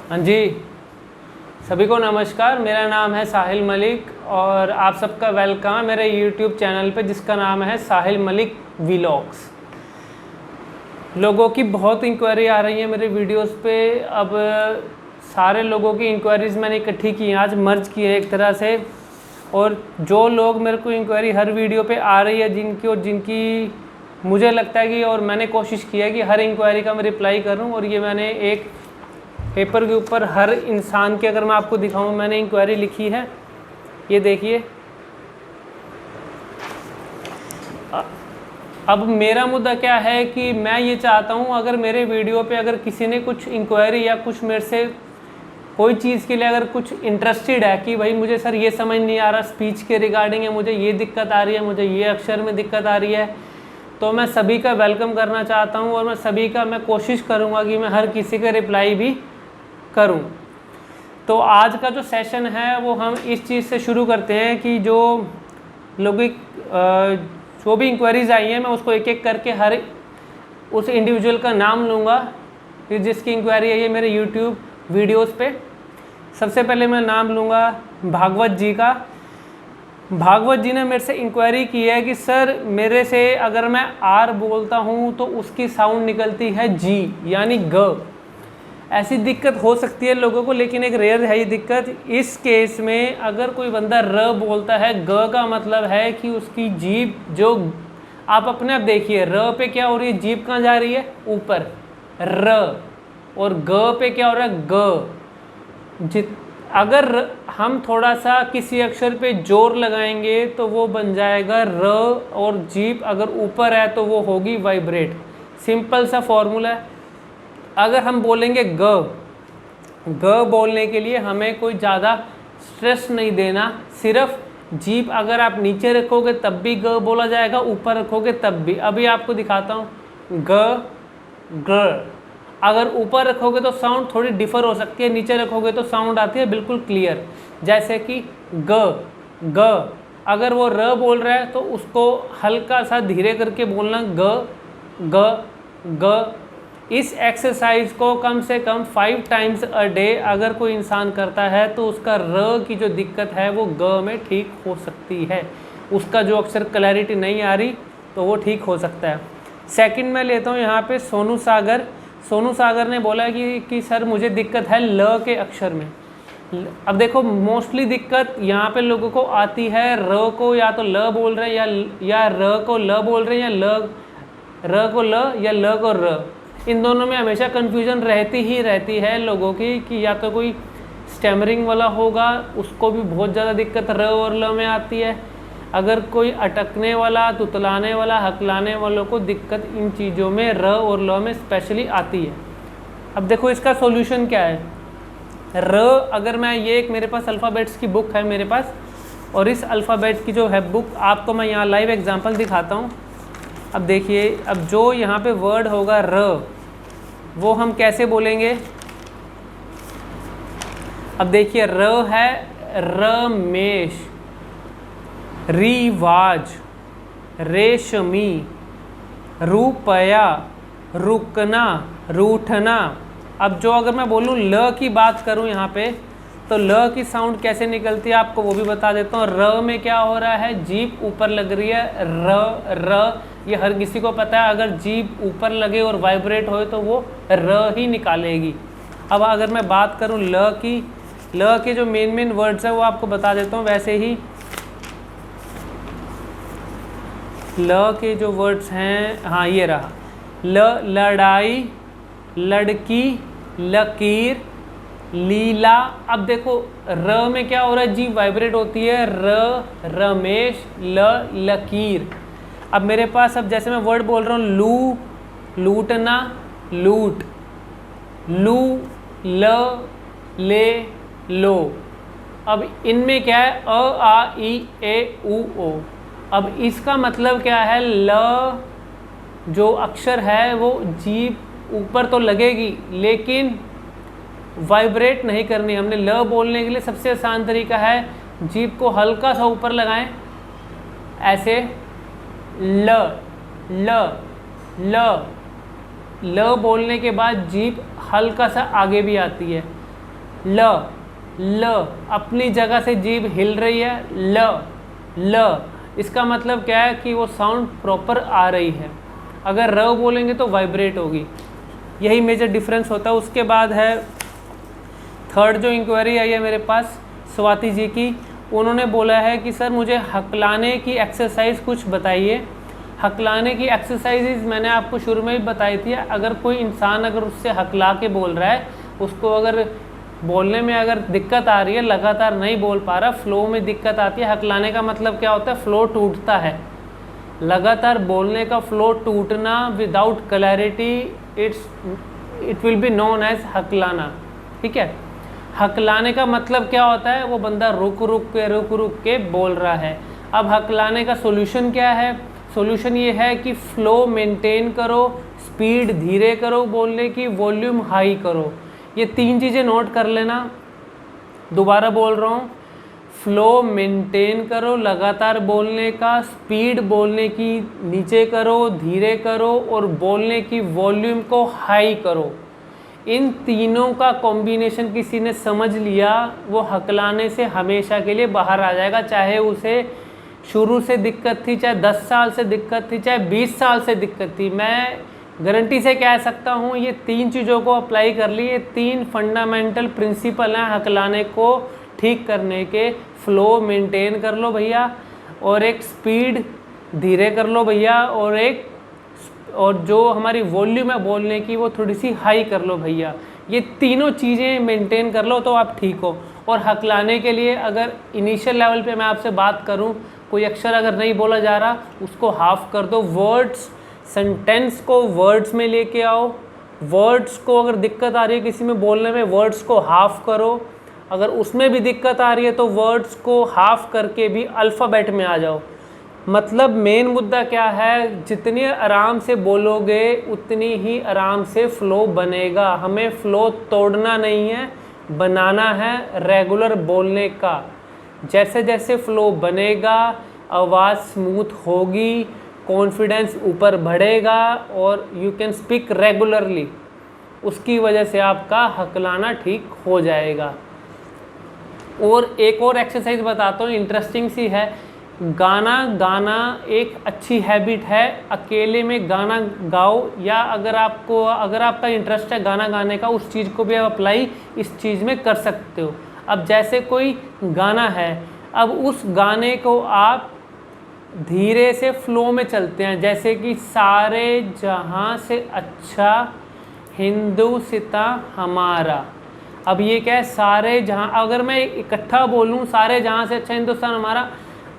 हाँ जी, सभी को नमस्कार। मेरा नाम है साहिल मलिक और आप सबका वेलकम है मेरे YouTube चैनल पे जिसका नाम है साहिल मलिक व्लॉग्स। लोगों की बहुत इंक्वायरी आ रही है मेरे वीडियोस पे। अब सारे लोगों की इंक्वायरीज़ मैंने इकट्ठी की हैं, आज मर्ज की है एक तरह से। और जो लोग मेरे को इंक्वायरी हर वीडियो पे आ रही है जिनकी मुझे लगता है कि, और मैंने कोशिश की है कि हर इंक्वायरी का मैं रिप्लाई करूं। और ये मैंने एक पेपर के ऊपर हर इंसान के, अगर मैं आपको दिखाऊं, मैंने इंक्वायरी लिखी है। ये देखिए। अब मेरा मुद्दा क्या है कि मैं ये चाहता हूं, अगर मेरे वीडियो पे अगर किसी ने कुछ इंक्वायरी या कुछ मेरे से कोई चीज़ के लिए अगर कुछ इंटरेस्टेड है कि भाई मुझे सर ये समझ नहीं आ रहा स्पीच के रिगार्डिंग है, मुझे ये दिक्कत आ रही है, मुझे ये अक्षर में दिक्कत आ रही है, तो मैं सभी का वेलकम करना चाहता हूं। और मैं कोशिश करूंगा कि मैं हर किसी का रिप्लाई भी करूं। तो आज का जो सेशन है वो हम इस चीज़ से शुरू करते हैं कि जो भी इंक्वायरीज आई हैं मैं उसको एक एक करके हर उस इंडिविजुअल का नाम लूँगा कि जिसकी इंक्वायरी आई है मेरे यूट्यूब वीडियोस पे। सबसे पहले मैं नाम लूँगा भागवत जी का। भागवत जी ने मेरे से इंक्वायरी की है कि सर मेरे से अगर मैं आर बोलता हूँ तो उसकी साउंड निकलती है जी यानी ग। ऐसी दिक्कत हो सकती है लोगों को, लेकिन एक रेयर है ये दिक्कत। इस केस में अगर कोई बंदा र बोलता है, ग का मतलब है कि उसकी जीभ जो, आप अपने आप देखिए र पे क्या हो रही है, जीभ कहाँ जा रही है, ऊपर र। और ग पे क्या हो रहा है, ग। अगर हम थोड़ा सा किसी अक्षर पे जोर लगाएंगे तो वो बन जाएगा र, और जीभ अगर ऊपर है तो वो होगी वाइब्रेट। सिंपल सा फॉर्मूला है। अगर हम बोलेंगे ग बोलने के लिए हमें कोई ज़्यादा स्ट्रेस नहीं देना, सिर्फ जीभ अगर आप नीचे रखोगे तब भी ग बोला जाएगा, ऊपर रखोगे तब भी। अभी आपको दिखाता हूँ, ग। अगर ऊपर रखोगे तो साउंड थोड़ी डिफर हो सकती है, नीचे रखोगे तो साउंड आती है बिल्कुल क्लियर। जैसे कि ग। अगर वो र बोल रहा है तो उसको हल्का सा धीरे करके बोलना, ग। इस एक्सरसाइज को कम से कम 5 टाइम्स अ डे अगर कोई इंसान करता है तो उसका र की जो दिक्कत है वो ग में ठीक हो सकती है। उसका जो अक्षर क्लैरिटी नहीं आ रही तो वो ठीक हो सकता है। सेकंड मैं लेता हूँ यहाँ पे सोनू सागर। सोनू सागर ने बोला कि सर मुझे दिक्कत है ल के अक्षर में। अब देखो, मोस्टली दिक्कत यहाँ पे लोगों को आती है र को या तो ल बोल रहे हैं या र को ल बोल रहे हैं, या र को ल या ल को र। इन दोनों में हमेशा कन्फ्यूजन रहती ही रहती है लोगों की कि या तो कोई स्टैमरिंग वाला होगा, उसको भी बहुत ज़्यादा दिक्कत र और ल में आती है। अगर कोई अटकने वाला, तुतलाने वाला, हकलाने वालों को दिक्कत इन चीज़ों में र और ल में स्पेशली आती है। अब देखो इसका सॉल्यूशन क्या है। र, अगर मैं ये एक मेरे पास अल्फ़ाबेट्स की बुक है मेरे पास, और इस अल्फ़ाबेट की जो है बुक आपको मैं यहाँ लाइव एग्जांपल दिखाता हूँ। अब देखिए, अब जो यहाँ पे वर्ड होगा र, वो हम कैसे बोलेंगे। अब देखिए, र है रमेश, रिवाज, रेशमी, रुपया, रुकना, रूठना। अब जो अगर मैं बोलूँ ल की बात करूँ यहाँ पे, तो ल की साउंड कैसे निकलती है आपको वो भी बता देता हूँ। र में क्या हो रहा है, जीभ ऊपर लग रही है, र ये हर किसी को पता है। अगर जीभ ऊपर लगे और वाइब्रेट हो तो वो र ही निकालेगी। अब अगर मैं बात करूँ ल की, ल के जो मेन वर्ड्स है वो आपको बता देता हूँ। वैसे ही ल के जो वर्ड्स हैं, हाँ ये रहा, लड़ाई, लड़की, लकीर, लीला। अब देखो र में क्या हो रहा है, जी वाइब्रेट होती है, रमेश, लकीर। अब मेरे पास, अब जैसे मैं वर्ड बोल रहा हूँ लूटना, लूट, ले, लो। अब इनमें क्या है, अ आ ई ए उ ओ। अब इसका मतलब क्या है, ल जो अक्षर है वो जीभ ऊपर तो लगेगी लेकिन वाइब्रेट नहीं करनी। हमने ल बोलने के लिए सबसे आसान तरीका है, जीभ को हल्का सा ऊपर लगाएं, ऐसे ल ल ल ल बोलने के बाद जीभ हल्का सा आगे भी आती है। ल अपनी जगह से जीभ हिल रही है, ल इसका मतलब क्या है कि वो साउंड प्रॉपर आ रही है। अगर र बोलेंगे तो वाइब्रेट होगी, यही मेजर डिफरेंस होता है। उसके बाद है थर्ड जो इंक्वायरी आई है मेरे पास स्वाति जी की, उन्होंने बोला है कि सर मुझे हकलाने की एक्सरसाइज कुछ बताइए। हकलाने की एक्सरसाइजेज मैंने आपको शुरू में भी बताई थी। अगर कोई इंसान अगर उससे हकला के बोल रहा है, उसको अगर बोलने में अगर दिक्कत आ रही है, लगातार नहीं बोल पा रहा, फ्लो में दिक्कत आती है, हकलाने का मतलब क्या होता है, फ्लो टूटता है। लगातार बोलने का फ्लो टूटना without clarity, it will be known as हकलाना। ठीक है, हकलाने का मतलब क्या होता है, वो बंदा रुक रुक के बोल रहा है। अब हकलाने का सोल्यूशन क्या है, सोल्यूशन ये है कि फ़्लो मेंटेन करो, स्पीड धीरे करो बोलने की, वॉल्यूम हाई करो। ये 3 चीज़ें नोट कर लेना। दोबारा बोल रहा हूँ, फ़्लो मेंटेन करो लगातार बोलने का, स्पीड बोलने की नीचे करो, धीरे करो, और बोलने की वॉल्यूम को हाई करो। इन तीनों का कॉम्बिनेशन किसी ने समझ लिया, वो हकलाने से हमेशा के लिए बाहर आ जाएगा। चाहे उसे शुरू से दिक्कत थी, चाहे 10 साल से दिक्कत थी, चाहे 20 साल से दिक्कत थी, मैं गारंटी से कह सकता हूँ ये 3 चीज़ों को अप्लाई कर ली। ये 3 फंडामेंटल प्रिंसिपल हैं हकलाने को ठीक करने के। फ़्लो मेंटेन कर लो भैया, और एक स्पीड धीरे कर लो भैया, और जो हमारी वॉल्यूम है बोलने की वो थोड़ी सी हाई कर लो भैया। ये तीनों चीज़ें मेंटेन कर लो तो आप ठीक हो। और हकलाने के लिए अगर इनिशियल लेवल पे मैं आपसे बात करूं, कोई अक्षर अगर नहीं बोला जा रहा उसको हाफ कर दो। वर्ड्स, सेंटेंस को वर्ड्स में लेके आओ। वर्ड्स को अगर दिक्कत आ रही है किसी में बोलने में, वर्ड्स को हाफ करो। अगर उसमें भी दिक्कत आ रही है तो वर्ड्स को हाफ करके भी अल्फ़ाबेट में आ जाओ। मतलब मेन मुद्दा क्या है, जितनी आराम से बोलोगे उतनी ही आराम से फ़्लो बनेगा। हमें फ़्लो तोड़ना नहीं है, बनाना है रेगुलर बोलने का। जैसे जैसे फ़्लो बनेगा, आवाज़ स्मूथ होगी, कॉन्फिडेंस ऊपर बढ़ेगा, और यू कैन स्पीक रेगुलरली। उसकी वजह से आपका हकलाना ठीक हो जाएगा। और एक और एक्सरसाइज बताता हूँ, इंटरेस्टिंग सी है। गाना गाना एक अच्छी हैबिट है। अकेले में गाना गाओ, या अगर आपका इंटरेस्ट है गाना गाने का, उस चीज़ को भी आप अप्लाई इस चीज़ में कर सकते हो। अब जैसे कोई गाना है, अब उस गाने को आप धीरे से फ़्लो में चलते हैं, जैसे कि सारे जहां से अच्छा हिंदुस्तां हमारा। अब ये क्या है, सारे जहां, अगर मैं इकट्ठा बोलूं सारे जहां से अच्छा हिंदुस्तान हमारा,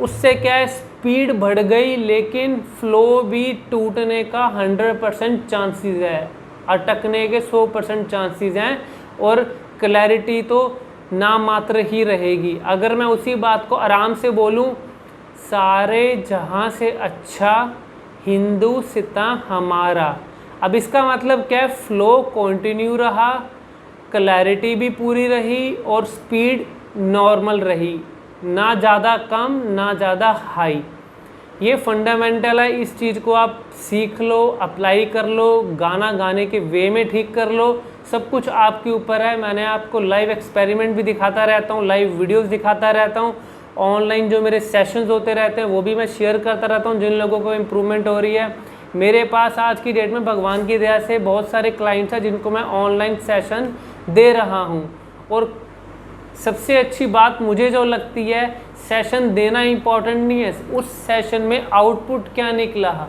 उससे क्या है, स्पीड बढ़ गई, लेकिन फ़्लो भी टूटने का 100% चांसेस है, अटकने के 100% चांसेस हैं, और क्लैरिटी तो नाम मात्र ही रहेगी। अगर मैं उसी बात को आराम से बोलूं, सारे जहां से अच्छा हिंदुस्तां हमारा, अब इसका मतलब क्या है, फ़्लो कंटिन्यू रहा, क्लैरिटी भी पूरी रही, और स्पीड नॉर्मल रही, ना ज़्यादा कम ना ज़्यादा हाई। ये फंडामेंटल है, इस चीज़ को आप सीख लो, अप्लाई कर लो, गाना गाने के वे में ठीक कर लो। सब कुछ आपके ऊपर है। मैंने आपको लाइव एक्सपेरिमेंट भी दिखाता रहता हूँ, लाइव वीडियोस दिखाता रहता हूँ, ऑनलाइन जो मेरे सेशंस होते रहते हैं वो भी मैं शेयर करता रहता हूँ, जिन लोगों को इम्प्रूवमेंट हो रही है। मेरे पास आज की डेट में भगवान की दया से बहुत सारे क्लाइंट्स हैं जिनको मैं ऑनलाइन सेशन दे रहा हूँ। और सबसे अच्छी बात मुझे जो लगती है, सेशन देना इम्पॉर्टेंट नहीं है, उस सेशन में आउटपुट क्या निकला।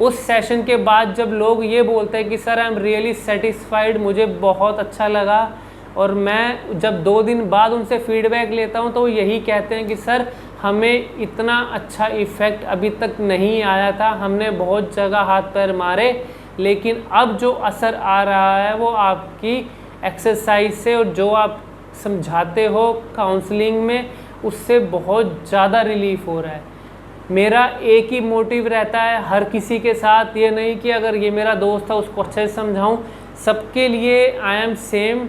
उस सेशन के बाद जब लोग ये बोलते हैं कि sir I am really satisfied, मुझे बहुत अच्छा लगा, और मैं जब 2 दिन बाद उनसे फीडबैक लेता हूँ तो वो यही कहते हैं कि सर हमें इतना अच्छा इफ़ेक्ट अभी तक नहीं आया था, हमने बहुत जगह हाथ पैर मारे, लेकिन अब जो असर आ रहा है वो आपकी एक्सरसाइज से और जो आप समझाते हो काउंसलिंग में, उससे बहुत ज़्यादा रिलीफ हो रहा है। मेरा एक ही मोटिव रहता है हर किसी के साथ, ये नहीं कि अगर ये मेरा दोस्त है उसको अच्छे से समझाऊं, सबके लिए आई एम सेम।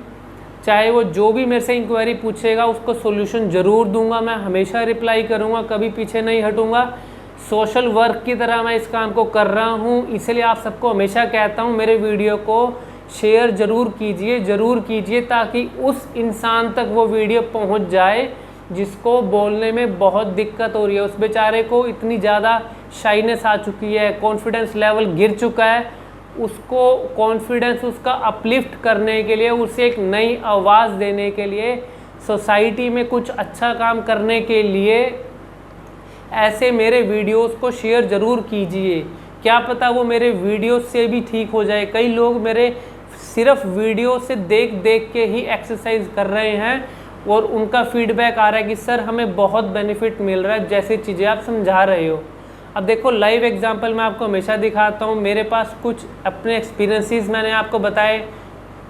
चाहे वो जो भी मेरे से इंक्वायरी पूछेगा उसको सोल्यूशन ज़रूर दूंगा, मैं हमेशा रिप्लाई करूंगा, कभी पीछे नहीं हटूंगा। सोशल वर्क की तरह मैं इस काम को कर रहा हूं, इसलिए आप सबको हमेशा कहता हूं मेरे वीडियो को शेयर ज़रूर कीजिए ताकि उस इंसान तक वो वीडियो पहुंच जाए जिसको बोलने में बहुत दिक्कत हो रही है। उस बेचारे को इतनी ज़्यादा शाइनेस आ चुकी है, कॉन्फिडेंस लेवल गिर चुका है, उसको कॉन्फिडेंस उसका अपलिफ्ट करने के लिए, उसे एक नई आवाज़ देने के लिए, सोसाइटी में कुछ अच्छा काम करने के लिए ऐसे मेरे वीडियोस को शेयर ज़रूर कीजिए। क्या पता वो मेरे वीडियो से भी ठीक हो जाए। कई लोग मेरे सिर्फ वीडियो से देख देख के ही एक्सरसाइज कर रहे हैं और उनका फीडबैक आ रहा है कि सर हमें बहुत बेनिफिट मिल रहा है जैसे चीज़ें आप समझा रहे हो। अब देखो लाइव एग्जांपल मैं आपको हमेशा दिखाता हूँ। मेरे पास कुछ अपने एक्सपीरियंसेस मैंने आपको बताए,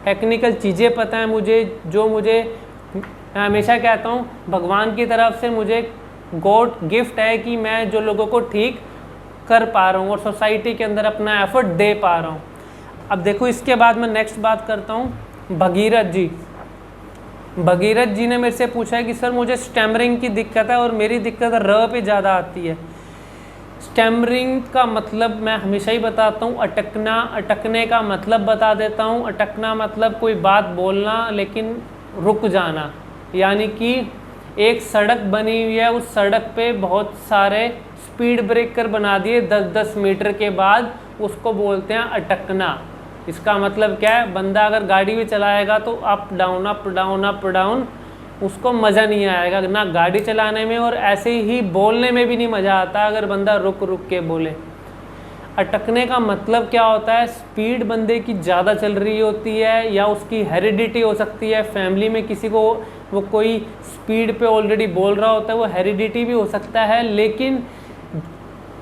टेक्निकल चीज़ें पता है मुझे, जो मुझे मैं हमेशा कहता हूँ भगवान की तरफ से मुझे गॉड गिफ्ट है कि मैं जो लोगों को ठीक कर पा रहा हूँ और सोसाइटी के अंदर अपना एफर्ट दे पा रहा हूँ। अब देखो इसके बाद मैं नेक्स्ट बात करता हूँ भगीरथ जी। भगीरथ जी ने मेरे से पूछा है कि सर मुझे स्टैमरिंग की दिक्कत है और मेरी दिक्कत र पे ज़्यादा आती है। स्टैमरिंग का मतलब मैं हमेशा ही बताता हूँ, अटकना। अटकने का मतलब बता देता हूँ। अटकना मतलब कोई बात बोलना लेकिन रुक जाना, यानी कि एक सड़क बनी हुई है, उस सड़क पे बहुत सारे स्पीड ब्रेकर बना दिए 10-10 मीटर के बाद, उसको बोलते हैं अटकना। इसका मतलब क्या है, बंदा अगर गाड़ी भी चलाएगा तो up down up down up down, उसको मज़ा नहीं आएगा ना गाड़ी चलाने में, और ऐसे ही बोलने में भी नहीं मज़ा आता अगर बंदा रुक रुक के बोले। अटकने का मतलब क्या होता है, स्पीड बंदे की ज़्यादा चल रही होती है या उसकी हेरिडिटी हो सकती है, फैमिली में किसी को वो कोई स्पीड पे ऑलरेडी बोल रहा होता है, वो हेरिडिटी भी हो सकता है। लेकिन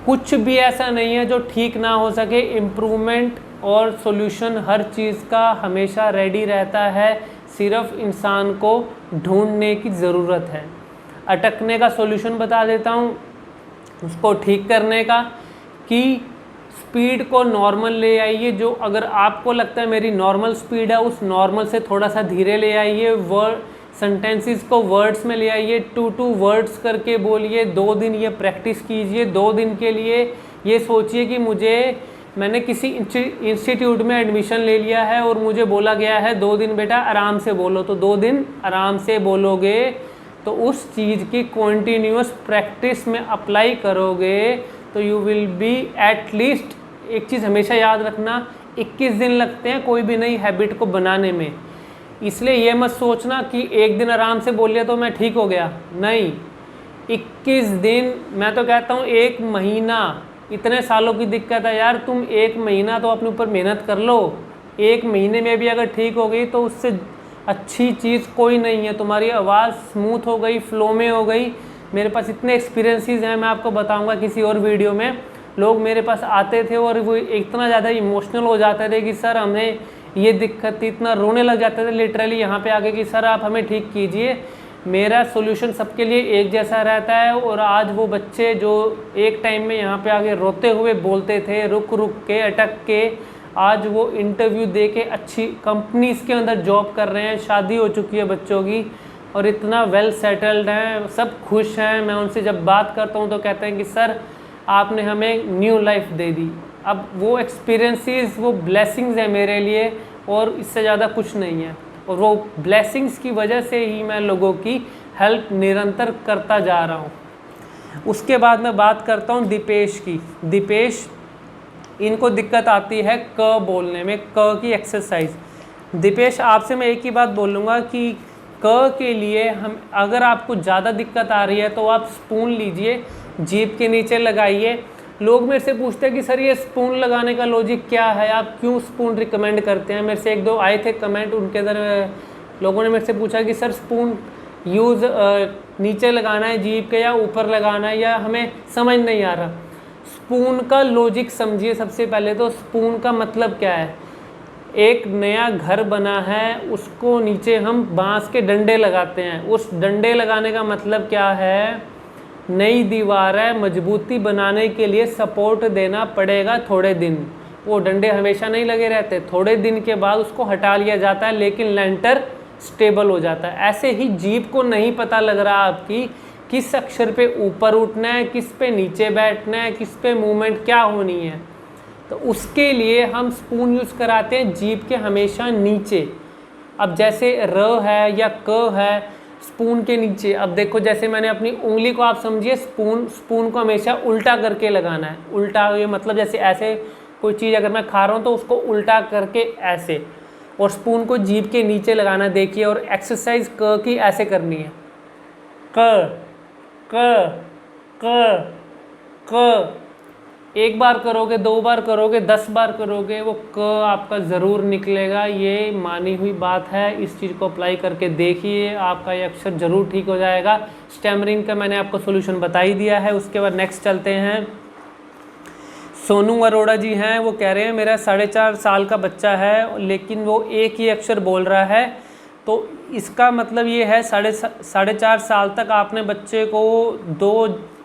कुछ भी ऐसा नहीं है जो ठीक ना हो सके। इम्प्रूवमेंट और सॉल्यूशन हर चीज़ का हमेशा रेडी रहता है, सिर्फ इंसान को ढूंढने की ज़रूरत है। अटकने का सॉल्यूशन बता देता हूँ, उसको ठीक करने का, कि स्पीड को नॉर्मल ले आइए। जो अगर आपको लगता है मेरी नॉर्मल स्पीड है, उस नॉर्मल से थोड़ा सा धीरे ले आइए। सेंटेंसेस को वर्ड्स में ले आइए, 2 वर्ड्स करके बोलिए। 2 दिन ये प्रैक्टिस कीजिए। 2 दिन के लिए ये सोचिए कि मैंने किसी इंस्टीट्यूट में एडमिशन ले लिया है और मुझे बोला गया है 2 दिन बेटा आराम से बोलो, तो 2 दिन आराम से बोलोगे तो उस चीज़ की कॉन्टीन्यूअस प्रैक्टिस में अप्लाई करोगे तो यू विल बी एटलीस्ट, एक चीज़ हमेशा याद रखना, 21 दिन लगते हैं कोई भी नई हैबिट को बनाने में। इसलिए ये मत सोचना कि एक दिन आराम से बोल लिया तो मैं ठीक हो गया, नहीं, 21 दिन, मैं तो कहता हूँ 1 महीना। इतने सालों की दिक्कत है यार, तुम 1 महीना तो अपने ऊपर मेहनत कर लो। 1 महीने में भी अगर ठीक हो गई तो उससे अच्छी चीज़ कोई नहीं है। तुम्हारी आवाज़ स्मूथ हो गई, फ्लो में हो गई। मेरे पास इतने एक्सपीरियंसेस हैं, मैं आपको बताऊंगा किसी और वीडियो में। लोग मेरे पास आते थे और वो इतना ज़्यादा इमोशनल हो जाते थे कि सर हमें ये दिक्कत थी, इतना रोने लग जाते थे लिटरली यहाँ पे आके कि सर आप हमें ठीक कीजिए। मेरा सोल्यूशन सबके लिए एक जैसा रहता है। और आज वो बच्चे जो एक टाइम में यहाँ पे आके रोते हुए बोलते थे, रुक रुक के, अटक के, आज वो इंटरव्यू दे के अच्छी कंपनीज़ के अंदर जॉब कर रहे हैं, शादी हो चुकी है बच्चों की और इतना वेल सेटल्ड हैं, सब खुश हैं। मैं उनसे जब बात करता हूँ तो कहते हैं कि सर आपने हमें न्यू लाइफ दे दी। अब वो एक्सपीरियंसेस, वो ब्लेसिंग्स हैं मेरे लिए और इससे ज़्यादा कुछ नहीं है। और वो ब्लेसिंग्स की वजह से ही मैं लोगों की हेल्प निरंतर करता जा रहा हूँ। उसके बाद मैं बात करता हूँ दीपेश की। दीपेश, इनको दिक्कत आती है क बोलने में, क की एक्सरसाइज। दीपेश, आपसे मैं एक ही बात बोलूँगा कि क के लिए अगर आपको ज़्यादा दिक्कत आ रही है तो आप स्पून लीजिए, जीभ के नीचे लगाइए। लोग मेरे से पूछते हैं कि सर ये स्पून लगाने का लॉजिक क्या है, आप क्यों स्पून रिकमेंड करते हैं। मेरे से 1-2 आए थे कमेंट, उनके अंदर लोगों ने मेरे से पूछा कि सर स्पून यूज़ नीचे लगाना है जीभ के या ऊपर लगाना है, या हमें समझ नहीं आ रहा। स्पून का लॉजिक समझिए। सबसे पहले तो स्पून का मतलब क्या है, एक नया घर बना है, उसको नीचे हम बांस के डंडे लगाते हैं। उस डंडे लगाने का मतलब क्या है, नई दीवार है, मजबूती बनाने के लिए सपोर्ट देना पड़ेगा थोड़े दिन। वो डंडे हमेशा नहीं लगे रहते, थोड़े दिन के बाद उसको हटा लिया जाता है, लेकिन लेंटर स्टेबल हो जाता है। ऐसे ही जीभ को नहीं पता लग रहा आपकी किस अक्षर पे ऊपर उठना है, किस पे नीचे बैठना है, किस पे मूवमेंट क्या होनी है, तो उसके लिए हम स्पून यूज़ कराते हैं जीभ के हमेशा नीचे। अब जैसे र है या क है, स्पून के नीचे। अब देखो जैसे मैंने अपनी उंगली को, आप समझिए स्पून को हमेशा उल्टा करके लगाना है। उल्टा ये मतलब जैसे ऐसे कोई चीज़ अगर मैं खा रहा हूँ तो उसको उल्टा करके ऐसे, और स्पून को जीभ के नीचे लगाना। देखिए, और एक्सरसाइज क की ऐसे करनी है, क क क क। एक बार करोगे, 2 बार करोगे, 10 बार करोगे, वो क आपका ज़रूर निकलेगा। ये मानी हुई बात है। इस चीज़ को अप्लाई करके देखिए, आपका ये अक्षर ज़रूर ठीक हो जाएगा। स्टैमरिंग का मैंने आपको सोल्यूशन बता ही दिया है। उसके बाद नेक्स्ट चलते हैं। सोनू अरोड़ा जी हैं, वो कह रहे हैं मेरा 4.5 साल का बच्चा है लेकिन वो एक ही अक्षर बोल रहा है। तो इसका मतलब ये है 4.5 साल तक आपने बच्चे को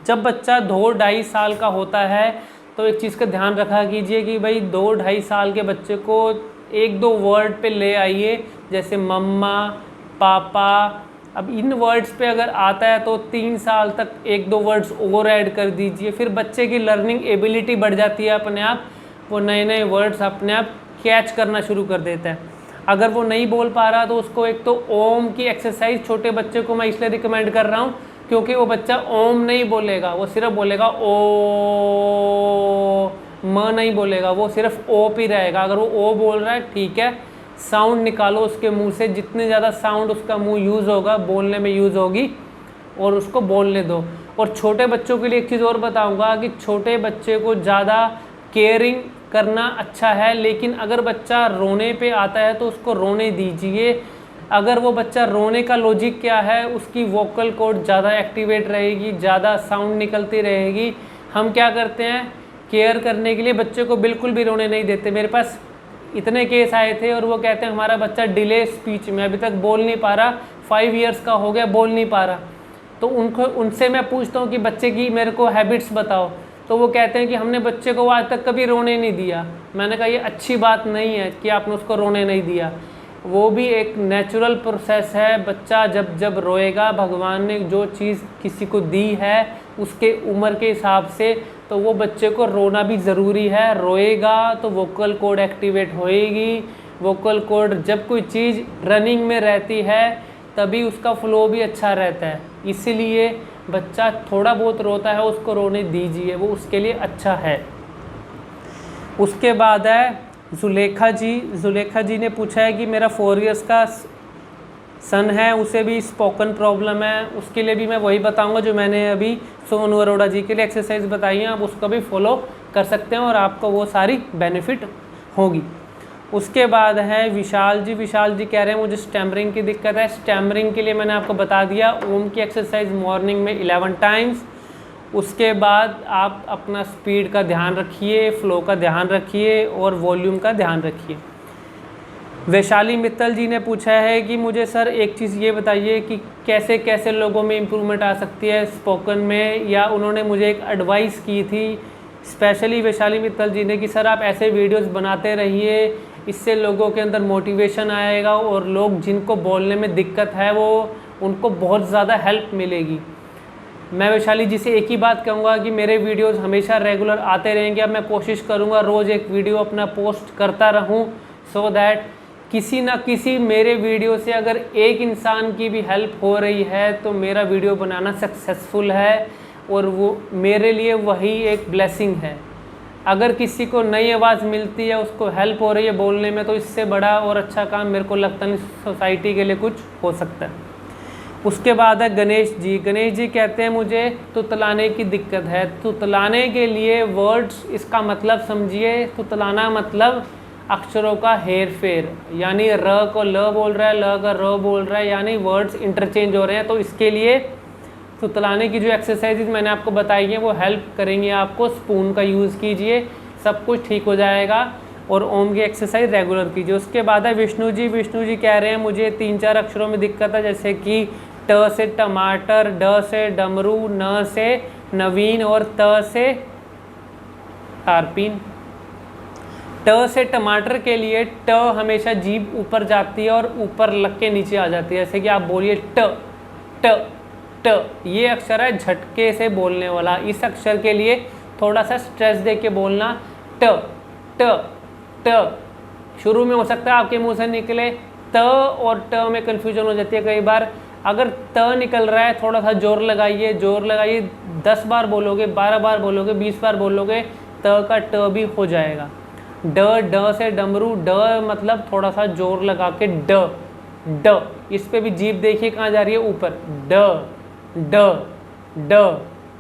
जब बच्चा 2-2.5 साल का होता है तो एक चीज़ का ध्यान रखा कीजिए कि भाई 2-2.5 साल के बच्चे को 1-2 वर्ड पे ले आइए, जैसे मम्मा, पापा। अब इन वर्ड्स पे अगर आता है तो 3 साल तक 1-2 वर्ड्स और ऐड कर दीजिए। फिर बच्चे की लर्निंग एबिलिटी बढ़ जाती है अपने आप, वो नए नए वर्ड्स अपने आप कैच करना शुरू कर देता है। अगर वो नहीं बोल पा रहा तो उसको एक तो ओम की एक्सरसाइज छोटे बच्चे को मैं इसलिए रिकमेंड कर रहा हूँ क्योंकि वो बच्चा ओम नहीं बोलेगा, वो सिर्फ बोलेगा ओ, म नहीं बोलेगा, वो सिर्फ ओ पे रहेगा। अगर वो ओ बोल रहा है ठीक है, साउंड निकालो उसके मुंह से, जितने ज़्यादा साउंड उसका मुंह यूज़ होगा बोलने में यूज़ होगी, और उसको बोलने दो। और छोटे बच्चों के लिए एक चीज़ और बताऊंगा कि छोटे बच्चे को ज़्यादा केयरिंग करना अच्छा है, लेकिन अगर बच्चा रोने पे आता है तो उसको रोने दीजिए। अगर वो बच्चा रोने का लॉजिक क्या है, उसकी वोकल कॉर्ड ज़्यादा एक्टिवेट रहेगी, ज़्यादा साउंड निकलती रहेगी। हम क्या करते हैं, केयर करने के लिए बच्चे को बिल्कुल भी रोने नहीं देते। मेरे पास इतने केस आए थे और वो कहते हैं हमारा बच्चा डिले स्पीच में अभी तक बोल नहीं पा रहा, 5 इयर्स का हो गया बोल नहीं पा रहा। तो उनसे मैं पूछता हूँ कि बच्चे की मेरे को हैबिट्स बताओ, तो वो कहते हैं कि हमने बच्चे को आज तक कभी रोने नहीं दिया। मैंने कहा ये अच्छी बात नहीं है कि आपने उसको रोने नहीं दिया, वो भी एक नेचुरल प्रोसेस है। बच्चा जब जब रोएगा, भगवान ने जो चीज़ किसी को दी है उसके उम्र के हिसाब से, तो वो बच्चे को रोना भी ज़रूरी है। रोएगा तो वोकल कॉर्ड एक्टिवेट होएगी। वोकल कॉर्ड जब कोई चीज़ रनिंग में रहती है तभी उसका फ्लो भी अच्छा रहता है। इसीलिए बच्चा थोड़ा बहुत रोता है उसको रोने दीजिए, वो उसके लिए अच्छा है। उसके बाद है जुलेखा जी ने पूछा है कि मेरा 4 इयर्स का सन है, उसे भी स्पोकन प्रॉब्लम है। उसके लिए भी मैं वही बताऊंगा जो मैंने अभी सोनू अरोड़ा जी के लिए एक्सरसाइज बताई हैं, आप उसको भी फॉलो कर सकते हैं और आपको वो सारी बेनिफिट होगी। उसके बाद है विशाल जी कह रहे हैं मुझे स्टैमरिंग की दिक्कत है। स्टैमरिंग के लिए मैंने आपको बता दिया, ओम की एक्सरसाइज मॉर्निंग में 11 टाइम्स। उसके बाद आप अपना स्पीड का ध्यान रखिए, फ्लो का ध्यान रखिए और वॉल्यूम का ध्यान रखिए। वैशाली मित्तल जी ने पूछा है कि मुझे सर एक चीज़ ये बताइए कि कैसे कैसे लोगों में इम्प्रूवमेंट आ सकती है स्पोकन में, या उन्होंने मुझे एक एडवाइस की थी स्पेशली वैशाली मित्तल जी ने कि सर आप ऐसे वीडियोस बनाते रहिए, इससे लोगों के अंदर मोटिवेशन आएगा और लोग जिनको बोलने में दिक्कत है वो उनको बहुत ज़्यादा हेल्प मिलेगी। मैं वैशाली जी से एक ही बात कहूँगा कि मेरे वीडियोस हमेशा रेगुलर आते रहेंगे। अब मैं कोशिश करूँगा रोज़ एक वीडियो अपना पोस्ट करता रहूँ, सो दैट किसी ना किसी मेरे वीडियो से अगर एक इंसान की भी हेल्प हो रही है तो मेरा वीडियो बनाना सक्सेसफुल है, और वो मेरे लिए वही एक ब्लेसिंग है। अगर किसी को नई आवाज़ मिलती है, उसको हेल्प हो रही है बोलने में, तो इससे बड़ा और अच्छा काम मेरे को लगता नहीं सोसाइटी के लिए कुछ हो सकता है। उसके बाद है गणेश जी कहते हैं मुझे तुतलाने की दिक्कत है। तुतलाने के लिए वर्ड्स, इसका मतलब समझिए, तुतलाना मतलब अक्षरों का हेर फेर, यानी र को ल बोल रहा है, ल का र बोल रहा है, यानी वर्ड्स इंटरचेंज हो रहे हैं। तो इसके लिए तुतलाने की जो एक्सरसाइजेज मैंने आपको बताई हैं वो हेल्प करेंगी आपको। स्पून का यूज़ कीजिए, सब कुछ ठीक हो जाएगा, और ओम की एक्सरसाइज रेगुलर कीजिए। उसके बाद है विष्णु जी कह रहे हैं मुझे 3-4 अक्षरों में दिक्कत है, जैसे कि ट से टमाटर, ड से डमरू, न से नवीन और त से तारपीन। ट से टमाटर के लिए ट हमेशा जीभ ऊपर जाती है और ऊपर लग के नीचे आ जाती है, जैसे कि आप बोलिए ट ट ट। ये अक्षर है झटके से बोलने वाला। इस अक्षर के लिए थोड़ा सा स्ट्रेस दे के बोलना ट ट शुरू में हो सकता है आपके मुंह से निकले त और ट में कन्फ्यूजन हो जाती है कई बार। अगर त निकल रहा है थोड़ा सा जोर लगाइए 10 बार बोलोगे, 12 बार बोलोगे, 20 बार बोलोगे, त का ट भी हो जाएगा। ड से डमरू, ड मतलब थोड़ा सा जोर लगा के ड, इस पे भी जीभ देखिए कहाँ जा रही है, ऊपर, ड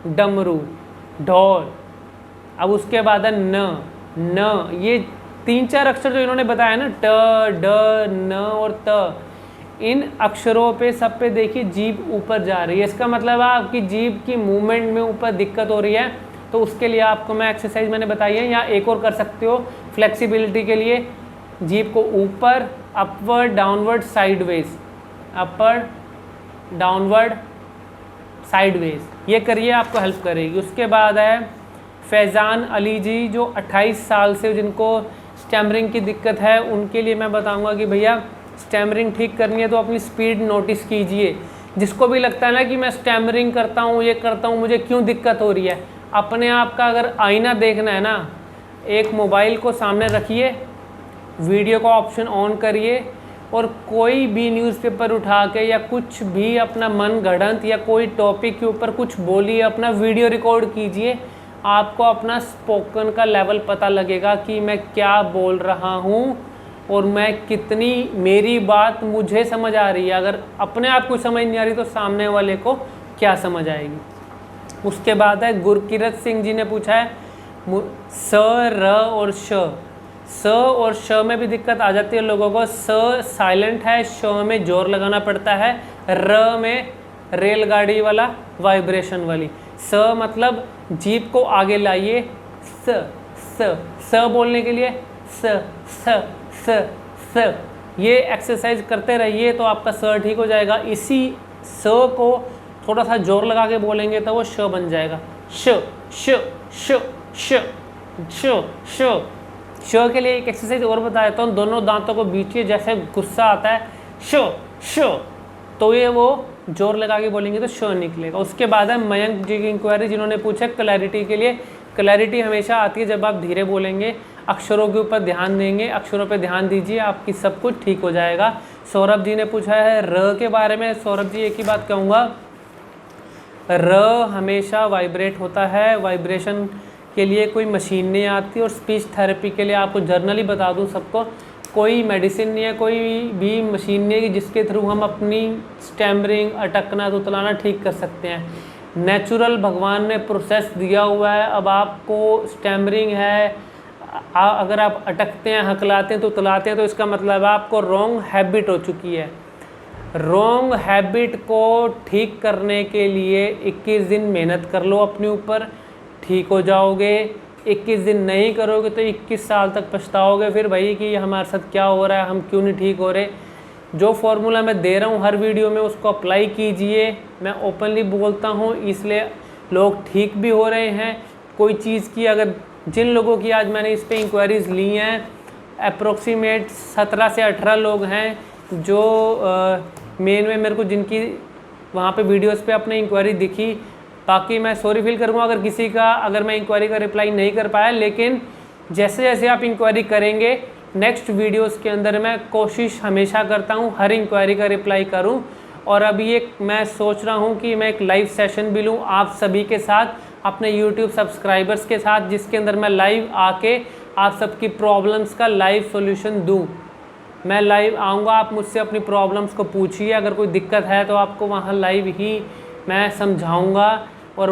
डमरू, ढोल। अब उसके बाद है न, ये 3-4 अक्षर जो इन्होंने बताया ना, ट, ड, न और त, इन अक्षरों पे सब पे देखिए जीभ ऊपर जा रही है। इसका मतलब है आपकी जीभ की मूवमेंट में ऊपर दिक्कत हो रही है, तो उसके लिए आपको मैं एक्सरसाइज मैंने बताई है। यहाँ एक और कर सकते हो फ्लेक्सिबिलिटी के लिए, जीभ को ऊपर, अपवर्ड, डाउनवर्ड, साइडवेज, अपर, डाउनवर्ड, साइडवेज, ये करिए, आपको हेल्प करेगी। उसके बाद है फैज़ान अली जी, जो 28 साल से जिनको स्टैमरिंग की दिक्कत है, उनके लिए मैं बताऊंगा कि भैया स्टैमरिंग ठीक करनी है तो अपनी स्पीड नोटिस कीजिए। जिसको भी लगता है ना कि मैं स्टैमरिंग करता हूँ, ये करता हूँ, मुझे क्यों दिक्कत हो रही है, अपने आप का अगर आईना देखना है ना, एक मोबाइल को सामने रखिए, वीडियो का ऑप्शन ऑन करिए और कोई भी न्यूज़पेपर उठा के या कुछ भी अपना मन गढ़ंत या कोई टॉपिक के ऊपर कुछ बोलिए, अपना वीडियो रिकॉर्ड कीजिए। आपको अपना स्पोकन का लेवल पता लगेगा कि मैं क्या बोल रहा हूँ और मैं कितनी, मेरी बात मुझे समझ आ रही है। अगर अपने आप को समझ नहीं आ रही तो सामने वाले को क्या समझ आएगी। उसके बाद है गुरकीरत सिंह जी ने पूछा है स, र और श और श में भी दिक्कत आ जाती है लोगों को। स साइलेंट है, श में जोर लगाना पड़ता है, र में रेलगाड़ी वाला वाइब्रेशन वाली। स मतलब जीभ को आगे लाइए, स बोलने के लिए स ये एक्सरसाइज करते रहिए तो आपका स ठीक हो जाएगा। इसी स को थोड़ा सा जोर लगा के बोलेंगे तो वो श बन जाएगा। श श श श श श श के लिए एक एक्सरसाइज और बता देता हूँ। दोनों दांतों को बीचिए, जैसे गुस्सा आता है श तो ये वो जोर लगा के बोलेंगे तो श निकलेगा। उसके बाद है मयंक जी की इंक्वायरी, जिन्होंने पूछा क्लैरिटी के लिए। क्लैरिटी हमेशा आती है जब आप धीरे बोलेंगे, अक्षरों के ऊपर ध्यान देंगे, अक्षरों पर ध्यान दीजिए, आपकी सब कुछ ठीक हो जाएगा। सौरभ जी ने पूछा है र के बारे में। सौरभ जी एक ही बात कहूँगा, र हमेशा वाइब्रेट होता है, वाइब्रेशन के लिए कोई मशीन नहीं आती। और स्पीच थेरेपी के लिए आपको जर्नली बता दूं सबको, कोई मेडिसिन नहीं है, कोई भी मशीन नहीं है कि जिसके थ्रू हम अपनी स्टैमरिंग, अटकना, तुतलाना ठीक कर सकते हैं। नेचुरल भगवान ने प्रोसेस दिया हुआ है। अब आपको स्टैमरिंग है, अगर आप अटकते हैं, हकलाते हैं, तुतलाते हैं, तो इसका मतलब आपको रॉन्ग हैबिट हो चुकी है। रॉन्ग हैबिट को ठीक करने के लिए 21 दिन मेहनत कर लो अपने ऊपर, ठीक हो जाओगे। 21 दिन नहीं करोगे तो 21 साल तक पछताओगे फिर भाई कि हमारे साथ क्या हो रहा है, हम क्यों नहीं ठीक हो रहे। जो फॉर्मूला मैं दे रहा हूँ हर वीडियो में, उसको अप्लाई कीजिए। मैं ओपनली बोलता हूँ, इसलिए लोग ठीक भी हो रहे हैं। कोई चीज़ की अगर, जिन लोगों की आज मैंने इस पर इंक्वायरीज़ ली हैं, अप्रोक्सीमेट 17 से 18 लोग हैं जो मेन में मेरे को जिनकी वहाँ पे वीडियोस पे अपने इंक्वायरी दिखी। बाकी मैं सॉरी फील करूँगा अगर मैं इंक्वायरी का रिप्लाई नहीं कर पाया, लेकिन जैसे जैसे आप इंक्वायरी करेंगे नेक्स्ट वीडियोस के अंदर मैं कोशिश हमेशा करता हूँ हर इंक्वायरी का रिप्लाई करूँ। और अभी एक मैं सोच रहा हूँ कि मैं एक लाइव सेशन भी लूँ आप सभी के साथ, अपने यूट्यूब सब्सक्राइबर्स के साथ, जिसके अंदर मैं लाइव आके आप सबकी प्रॉब्लम्स का लाइव सोल्यूशन दूँ। मैं लाइव आऊँगा, आप मुझसे अपनी प्रॉब्लम्स को पूछिए, अगर कोई दिक्कत है तो आपको वहाँ लाइव ही मैं समझाऊँगा और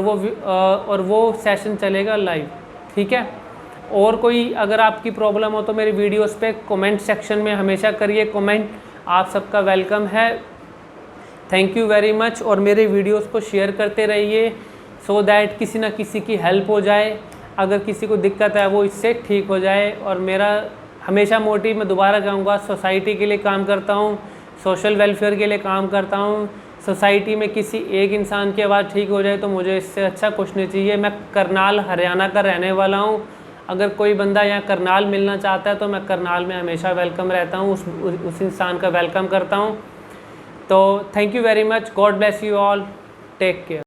वो सेशन चलेगा लाइव, ठीक है। और कोई अगर आपकी प्रॉब्लम हो तो मेरी वीडियोस पे कमेंट सेक्शन में हमेशा करिए कमेंट, आप सबका वेलकम है। Thank you very much. और मेरे वीडियोस को शेयर करते रहिए सो दैट किसी ना किसी की हेल्प हो जाए, अगर किसी को दिक्कत है वो इससे ठीक हो जाए। और मेरा हमेशा मोटिव, मैं दोबारा कहूँगा, सोसाइटी के लिए काम करता हूँ, सोशल वेलफेयर के लिए काम करता हूँ। सोसाइटी में किसी एक इंसान की आवाज़ ठीक हो जाए तो मुझे इससे अच्छा कुछ नहीं चाहिए। मैं करनाल हरियाणा का रहने वाला हूँ। अगर कोई बंदा यहाँ करनाल मिलना चाहता है तो मैं करनाल में हमेशा वेलकम रहता हूँ, उस इंसान का वेलकम करता हूँ। तो thank you very much, God bless you all, take care.